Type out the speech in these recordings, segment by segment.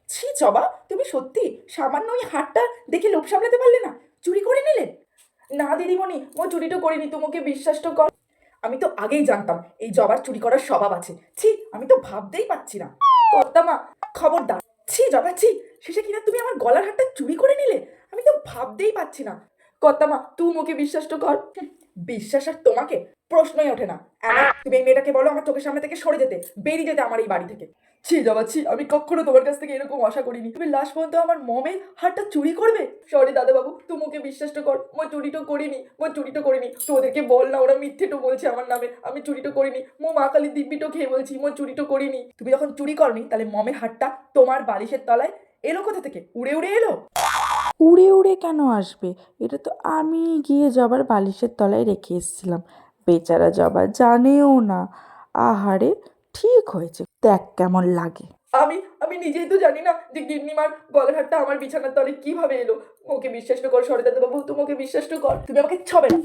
ছি জবা, তুমি সত্যি সামান্য ওই হারটা দেখে লোভ সামলাতে পারলে না? চুরি করে নিলে? না দিদিমণি, ও চুরিটা করিনি, তোমাকে বিশ্বাস তো কর। আমি তো আগেই জানতাম এই জবার চুরি করার স্বভাব আছে। ছি, আমি তো ভাবতেই পারছি না। কর্তামা, খবরদার। ছি জবা, ছি। শেষে কিনা তুমি আমার গলার হারটা চুরি করে নিলে? আমি তো ভাবতেই পারছি না। কর্তামা, তুই ওকে বিশ্বাস তো কর। বিশ্বাস আর তোমাকে প্রশ্নই ওঠে না। অ্যানা, তুমি এই মেয়েটাকে বলো আমার চোখের সামনে থেকে সরে যেতে, বেরিয়ে যেতে আমার এই বাড়ি থেকে। ছি জবা, ছি। আমি কখনো তোমার কাছ থেকে এরকম আশা করিনি তুমি লাস্ট পর্যন্ত আমার মমের হারটা চুরি করবে। সরি দাদাবাবু, তুমি ওকে বিশ্বাসটা কর। মই চুরিটা করিনি, মই চুরিটা করিনি। তো ওদেরকে বল না, ওরা মিথ্যেটো বলছে আমার নামে। আমি চুরিটা করিনি। মো মা কালী দিব্যিটো খেয়ে বলছি মই চুরিটা করিনি। তুমি যখন চুরি করনি তাহলে মমের হারটা তোমার বালিশের তলায় এলো কোথা থেকে? উড়ে উড়ে এলো? উড়ে উড়ে কেন আসবে? এটা তো আমি গিয়ে জবার বালিশের তলায় রেখে এসেছিলাম। বেচারা জবা জানেও না। আহারে, ঠিক হয়েছে, দেখ কেমন লাগে। আমি আমি নিজেই তো জানি না যে গিন্নিমার গলার হারটা আমার বিছানার তলে কিভাবে এলো। ওকে বিশ্বাস তো কর সরিদাদা বাবু, তুমি ওকে বিশ্বাস তো কর। তুমি আমাকে ছবে না।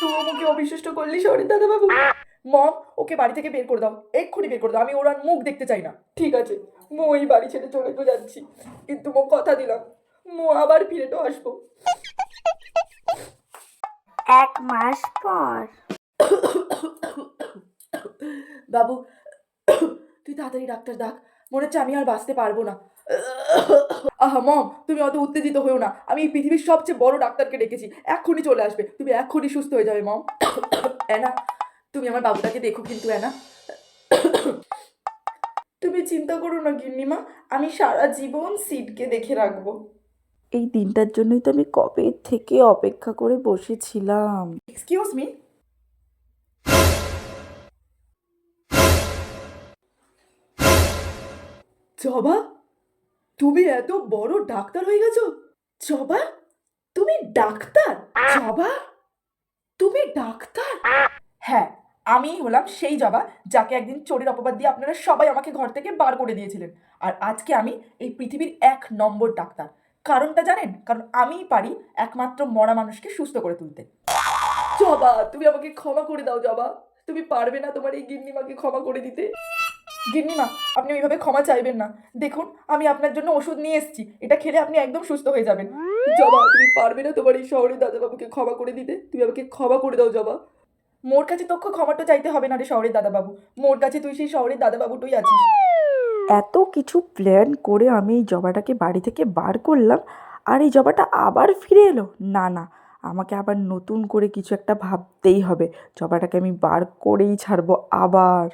তুই আমাকে অবিশ্বাস করলি সরিদাদা বাবু। মম, ওকে বাড়ি থেকে বের করে দাও, এক্ষুনি বের করে দাও। আমি ওর আর মুখ দেখতে চাই না। ঠিক আছে, মো এই বাড়ি ছেড়ে চলে তো যাচ্ছি, কিন্তু মো কথা দিলাম মো আবার ফিরে তো আসবো। 1 মাস পর। বাবু, তুই তাড়াতাড়ি ডাক্তার ডাক। মনে হচ্ছে আমি আর বাঁচতে পারবো না। আহা মম, তুমি অত উত্তেজিত হয়েও না। আমি এই পৃথিবীর সবচেয়ে বড় ডাক্তারকে ডেকেছি, এক্ষুনি চলে আসবে। তুমি এক্ষুনি সুস্থ হয়ে যাবে মম। অ্যানা, তুমি আমার বাবুটাকে দেখো কিন্তু অ্যানা। তুমি চিন্তা করো না গিন্নিমা, আমি সারা জীবন সিডকে দেখে রাখবো। এই দিনটার জন্যই তো আমি কবে থেকে অপেক্ষা করে বসেছিলাম। Excuse me. জবা, তুমি এত বড় ডাক্তার হয়ে গেছো? জবা, তুমি ডাক্তার? জবা, তুমি ডাক্তার? হ্যাঁ, আমি হলাম সেই জবা যাকে একদিন চোরের অপবাদ দিয়ে আপনারা সবাই আমাকে ঘর থেকে বার করে দিয়েছিলেন। আর আজকে আমি এই পৃথিবীর 1 নম্বর ডাক্তার। কারণটা জানেন? কারণ আমিই পারি একমাত্র মরা মানুষকে সুস্থ করে তুলতে। জবা, তুমি আমাকে ক্ষমা করে দাও জবা। তুমি পারবে না তোমার এই গিন্নিমাকে ক্ষমা করে দিতে? গিন্নিমা, আপনি ওইভাবে ক্ষমা চাইবেন না। দেখুন, আমি আপনার জন্য ওষুধ নিয়ে এসেছি, এটা খেলে আপনি একদম সুস্থ হয়ে যাবেন। জবা, তুমি পারবে না তোমার এই শহরের দাদাবাবুকে ক্ষমা করে দিতে? তুমি আমাকে ক্ষমা করে দাও জবা। মোর কাছে তোকে ক্ষমাটা চাইতে হবে না রে শহরের দাদাবাবু। মোর কাছে তুই সেই শহরের দাদাবাবুটাই আছিস। এত কিছু প্ল্যান করে আমি এই জবাটাকে বাড়ি থেকে বার করলাম, আর এই জবাটা আবার ফিরে এলো? না না, আমাকে আবার নতুন করে কিছু একটা ভাবতেই হবে। জবাটাকে আমি বার করেই ছাড়বো আবার।